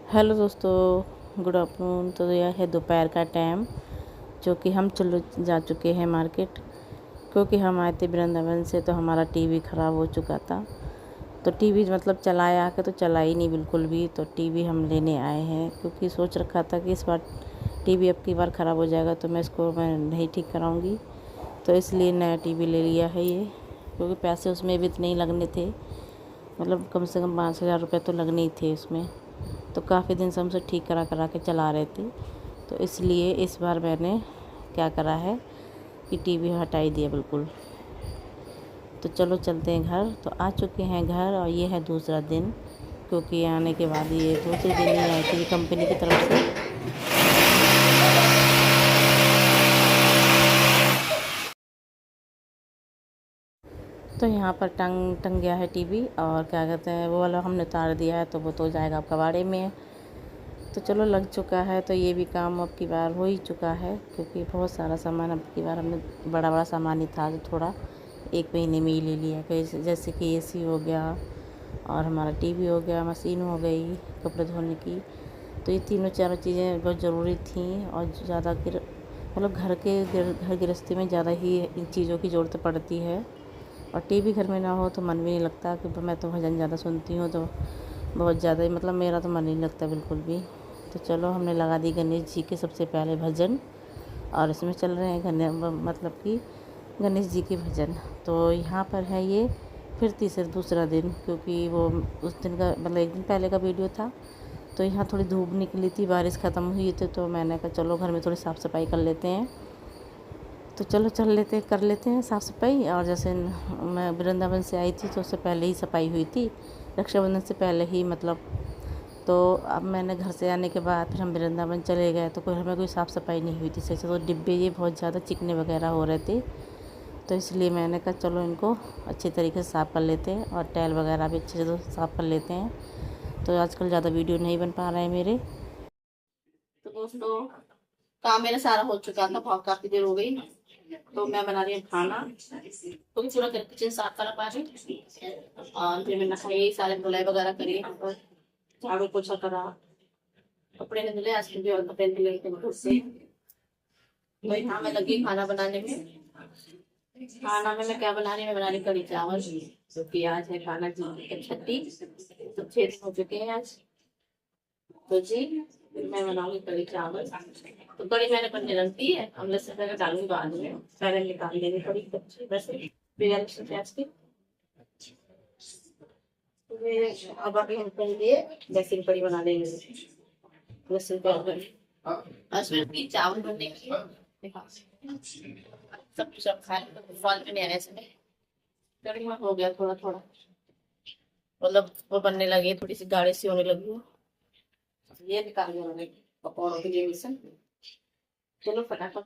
Hello दोस्तों, good afternoon. तो यह है दोपहर का टाइम, जो कि हम चलो जा चुके हैं मार्केट, क्योंकि हम आए थे वृंदावन से। तो हमारा टीवी ख़राब हो चुका था। तो टीवी मतलब चलाया आके तो चला ही नहीं बिल्कुल भी। तो टीवी हम लेने आए हैं, क्योंकि सोच रखा था कि इस बार टीवी अब की बार ख़राब हो जाएगा तो मैं नहीं ठीक कराऊँगी। तो इसलिए नया टीवी ले लिया है ये, क्योंकि पैसे उसमें भी इतने ही लगने थे। मतलब कम से कम 5,000 रुपये तो लगने ही थे उसमें। तो काफ़ी दिन से हम उसे ठीक करा के चला रहे थे। तो इसलिए इस बार मैंने क्या करा है कि टीवी हटा ही दिया बिल्कुल। तो चलो चलते हैं घर। तो आ चुके हैं घर, और ये है दूसरा दिन, क्योंकि आने के बाद ये दूसरे दिन ही आई थी कंपनी की तरफ से। तो यहाँ पर टंग गया है टीवी, और क्या कहते हैं वो वाला हमने उतार दिया है, तो वो तो जाएगा अब कबाड़े में। तो चलो लग चुका है, तो ये भी काम अब की बार हो ही चुका है, क्योंकि बहुत सारा सामान अब की बार हमने बड़ा सामान ही था, जो थोड़ा 1 महीने में ही ले लिया। जैसे कि एसी हो गया, और हमारा टीवी हो गया, मशीन हो गई कपड़े धोने की। तो ये तीनों चारों चीज़ें बहुत ज़रूरी थी, और ज़्यादा मतलब घर गृहस्थी में ज़्यादा ही इन चीज़ों की ज़रूरत पड़ती है। और टीवी घर में ना हो तो मन भी नहीं लगता, कि मैं तो भजन ज़्यादा सुनती हूँ, तो बहुत ज़्यादा ही मतलब मेरा तो मन नहीं लगता बिल्कुल भी। तो चलो हमने लगा दी गणेश जी के सबसे पहले भजन, और इसमें चल रहे हैं मतलब कि गणेश जी के भजन। तो यहाँ पर है ये फिर दूसरा दिन, क्योंकि वो उस दिन का मतलब 1 दिन पहले का वीडियो था। तो यहाँ थोड़ी धूप निकली थी, बारिश ख़त्म हुई थी, तो मैंने कहा चलो घर में थोड़ी साफ़ सफाई कर लेते हैं। तो चलो कर लेते हैं साफ़ सफाई। और जैसे मैं वृंदावन से आई थी तो उससे पहले ही सफाई हुई थी, रक्षाबंधन से पहले ही मतलब। तो अब मैंने घर से आने के बाद फिर हम वृंदावन चले गए, तो हमें कोई साफ़ सफाई नहीं हुई थी सही से। तो डिब्बे ये बहुत ज़्यादा चिकने वगैरह हो रहे थे, तो इसलिए मैंने कहा चलो इनको अच्छे तरीके से साफ़ कर लेते हैं, और टाइल वगैरह भी अच्छे से साफ़ कर लेते हैं। तो आजकल ज़्यादा वीडियो नहीं बन पा रहे हैं मेरे। तो दोस्तों, काम मेरा सारा हो चुका था, बहुत काफ़ी देर हो गई। तो मैं बना रही हूँ खाना, तो पूरा किचन साफ करा पा रही। और फिर मैंने नहाई, सारे धुलाई वगैरह करी, यहाँ पर झाड़ू पोछा करा, कपड़े नहीं धुले, आज भी और कपड़े धुले थे घर से। तो यहाँ मैं लगी खाना बनाने में। खाना में मैं क्या बना रही हूँ, मैं बना रही कढ़ी चावल, क्योंकि आज है खाना जी 36, तो 6 दिन हो चुके हैं आज। तो जी मैं बनाऊंगी कढ़ी चावल। तो कढ़ी मैंने बनने रख दी है, अब लहसुन वगैरह डालूंगी बाद में, पहले निकाल देंगे कढ़ी कच्ची वैसे बिना लहसुन प्याज की। तो अब अभी हम पहले लहसुन कढ़ी बना लेंगे, लहसुन प्याज कढ़ी चावल बनने के लिए। देखा सब खा फल में नहीं आया इसमें, कढ़ी में हो गया थोड़ा थोड़ा, मतलब वो बनने लगी, थोड़ी सी गाढ़ी सी होने लगी है। ये निकाल दिया मैंने पकौड़ों के लिए मिशन। चलो फटाफट।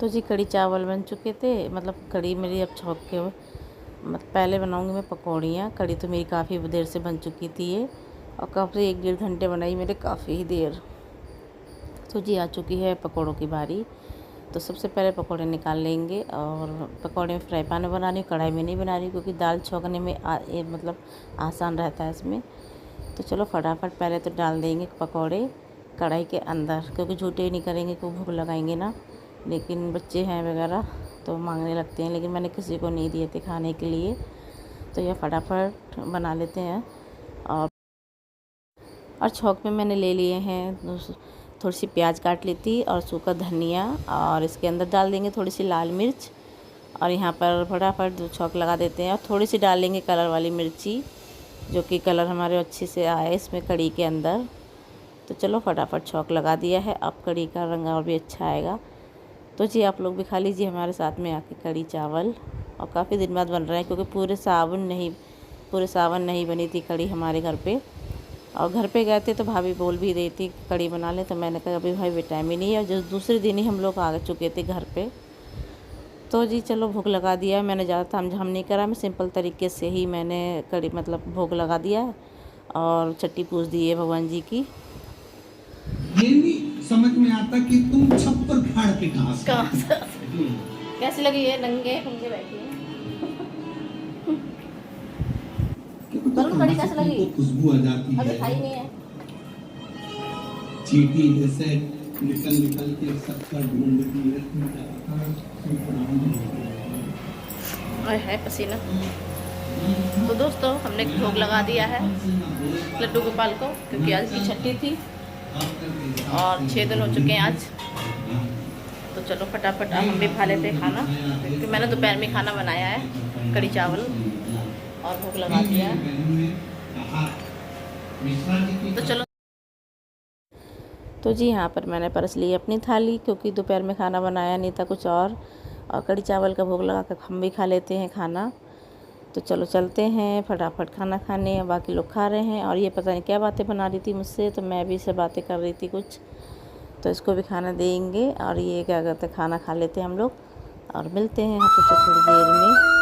तो जी कढ़ी चावल बन चुके थे, मतलब कढ़ी मेरी अब छौंक के मतलब पहले बनाऊंगी मैं पकौड़ियाँ। कढ़ी तो मेरी काफ़ी देर से बन चुकी थी ये, और काफ़ी 1-1.5 घंटे बनाई मेरे, काफ़ी ही देर। तो जी आ चुकी है पकौड़ों की बारी। तो सबसे पहले पकौड़े निकाल लेंगे, और पकौड़े में फ्राई पैन में बना रही हूँ, कढ़ाई में नहीं बना रही, क्योंकि दाल छौंकने में मतलब आसान रहता है इसमें। तो चलो फटाफट पहले तो डाल देंगे पकौड़े कढ़ाई के अंदर, क्योंकि झूठे नहीं करेंगे, को भूख लगाएंगे ना। लेकिन बच्चे हैं वगैरह तो मांगने लगते हैं, लेकिन मैंने किसी को नहीं दिए थे खाने के लिए। तो यह फटाफट बना लेते हैं। और छौंक में मैंने ले लिए हैं थोड़ी सी प्याज काट ली थी, और सूखा धनिया, और इसके अंदर डाल देंगे थोड़ी सी लाल मिर्च। और यहाँ पर फटाफट छौंक लगा देते हैं, और थोड़ी सी डालेंगे कलर वाली मिर्ची, जो कि कलर हमारे अच्छे से आए इसमें कढ़ी के अंदर। तो चलो फटाफट छौंक लगा दिया है, अब कढ़ी का रंग और भी अच्छा आएगा। तो जी आप लोग भी खा लीजिए हमारे साथ में आके कढ़ी चावल। और काफ़ी दिन बाद बन रहे हैं, क्योंकि पूरे सावन नहीं बनी थी कढ़ी हमारे घर पे। और घर पे गए थे तो भाभी बोल भी रही थी कढ़ी बना ले, तो मैंने कहा अभी भाई टाइम ही नहीं है, और जो दूसरे दिन ही हम लोग आ चुके थे घर पे। तो जी चलो भोग लगा दिया। मैंने ज़्यादा तामझाम नहीं करा, मैं सिंपल तरीके से ही मैंने कढ़ी मतलब भोग लगा दिया, और छट्टी पूज दी है भगवान जी की। ये नहीं समझ में आता कि तुम छप्पर फाड़ के कहां से कैसी लगी है, नंगे होंगे बैठी बलून कड़ी कैसे लगी? खुशबू आ जाती अभी है। खाई नहीं है। चींटी जैसे निकल निकल के सबका ढूंढती है। ओए है पसीना। तो दोस्तों हमने भोग लगा दिया है लड्डू गोपाल को, क्योंकि आज की छठी थी और 6 दिन हो चुके हैं आज। तो चलो फटाफट अब हम भी खा लेते हैं खाना, क्योंकि मैंने दोपहर में खाना बनाया है, कड़ी चावल और भोग लगा दिया है। तो चलो। तो जी यहाँ पर मैंने परस ली अपनी थाली, क्योंकि दोपहर में खाना बनाया नहीं था कुछ और कड़ी चावल का भोग लगा कर हम भी खा लेते हैं खाना। तो चलो चलते हैं फटाफट खाना खाने। बाकी लोग खा रहे हैं और ये पता नहीं क्या बातें बना रही थी मुझसे, तो मैं भी इससे बातें कर रही थी कुछ। तो इसको भी खाना देंगे और ये क्या कहते हैं खाना खा लेते हैं हम लोग और मिलते हैं आपसे थोड़ी देर में।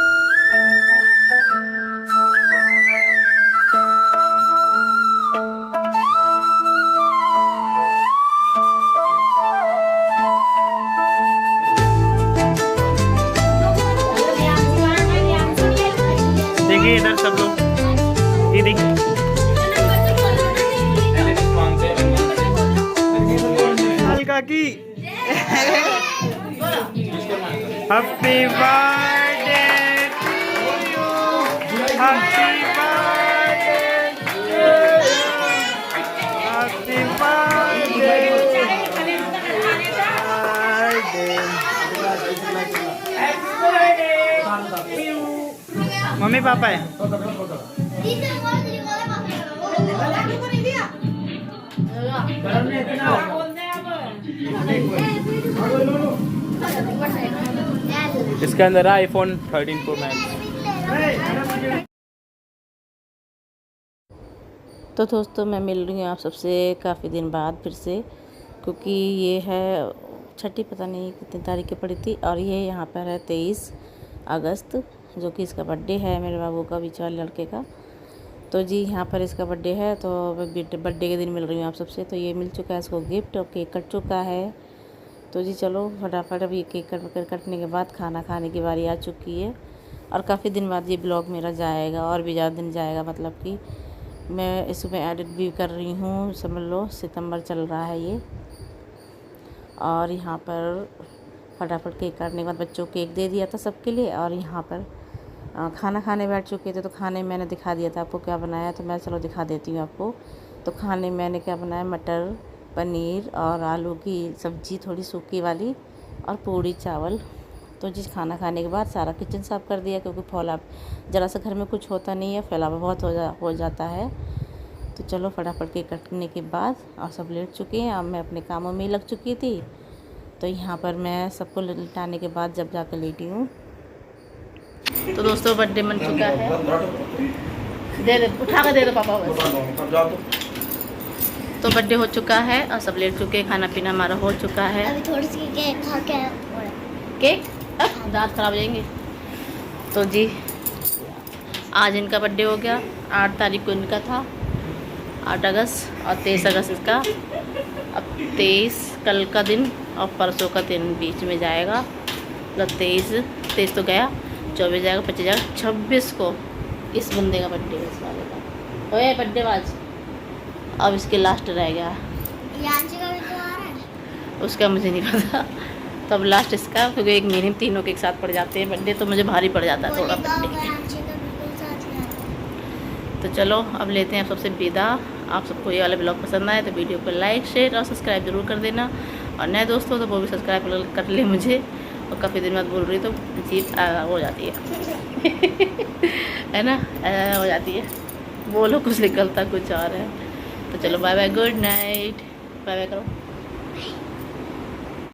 देखिए इधर सब लोग दीदी हल्का की happy birthday happy mummy papa है। इसके अंदर iPhone 13 Pro Max। तो दोस्तों मैं मिल रही हूँ आप सबसे काफ़ी दिन बाद फिर से, क्योंकि ये है छठी पता नहीं कितनी तारीख की पड़ी थी और ये यहाँ पर है 23 अगस्त, जो कि इसका बर्थडे है मेरे बाबू का, बीच वाले लड़के का। तो जी यहाँ पर इसका बर्थडे है, तो बर्थडे के दिन मिल रही हूँ आप सबसे। तो ये मिल चुका है इसको गिफ्ट और केक कट चुका है। तो जी चलो फटाफट अब ये केक कटने के बाद खाना खाने की बारी आ चुकी है और काफ़ी दिन बाद ये ब्लॉग मेरा जाएगा और भी ज़्यादा दिन जाएगा। मतलब कि मैं इसमें एडिट भी कर रही हूँ, समझ लो सितंबर चल रहा है ये। और यहाँ पर फटाफट केक काटने के बाद बच्चों को केक दे दिया था सबके लिए और यहाँ पर खाना खाने बैठ चुके थे। तो खाने मैंने दिखा दिया था आपको क्या बनाया, तो मैं चलो दिखा देती हूँ आपको। तो खाने मैंने क्या बनाया, मटर पनीर और आलू की सब्ज़ी थोड़ी सूखी वाली और पूड़ी चावल। तो जिस खाना खाने के बाद सारा किचन साफ़ कर दिया, क्योंकि फैला ज़रा सा घर में कुछ होता नहीं है, फैलावा बहुत हो जाता है। तो चलो फटाफट केक कटने के बाद और सब लेट चुके हैं, अब मैं अपने कामों में लग चुकी थी। तो यहाँ पर मैं सबको लिटाने के बाद जब जाकर लेटी हूँ। तो दोस्तों बर्थडे बन चुका है, दे दे उठा कर दे दो पापा बस। तो बर्थडे हो चुका है और सब लेट चुके हैं, खाना पीना हमारा हो चुका है। अभी थोड़ी सी केक खा के केक अब दांत खराब हो जाएंगे। तो जी आज इनका बर्थडे हो गया, 8 तारीख को इनका था, 8 अगस्त और 23 अगस्त इसका। अब 23 कल का दिन और परसों का दिन बीच में जाएगा, मतलब 23 तो गया, 24 जाएगा, 25 जाएगा, 26 को इस बंदे का बर्थडे है, इस वाले का। ओए बर्थडे बाज अब इसके लास्ट रह गया, यांशी का भी तो आ रहा है। उसका मुझे नहीं पता। तो अब लास्ट इसका, क्योंकि एक महीने में तीनों के एक साथ पड़ जाते हैं बर्थडे, तो मुझे भारी पड़ जाता है थोड़ा बर्थडे। तो चलो अब लेते हैं आप सबसे विदा। आप सबको ये वाला ब्लॉग पसंद आए तो वीडियो को लाइक शेयर और सब्सक्राइब जरूर कर देना, और नए दोस्तों तो वो भी सब्सक्राइब कर ले मुझे। और काफ़ी दिन बाद बोल रही तो जीत हो जाती है है ना, हो जाती है, बोलो कुछ निकलता कुछ और है। तो चलो bye bye, good night, bye bye करो।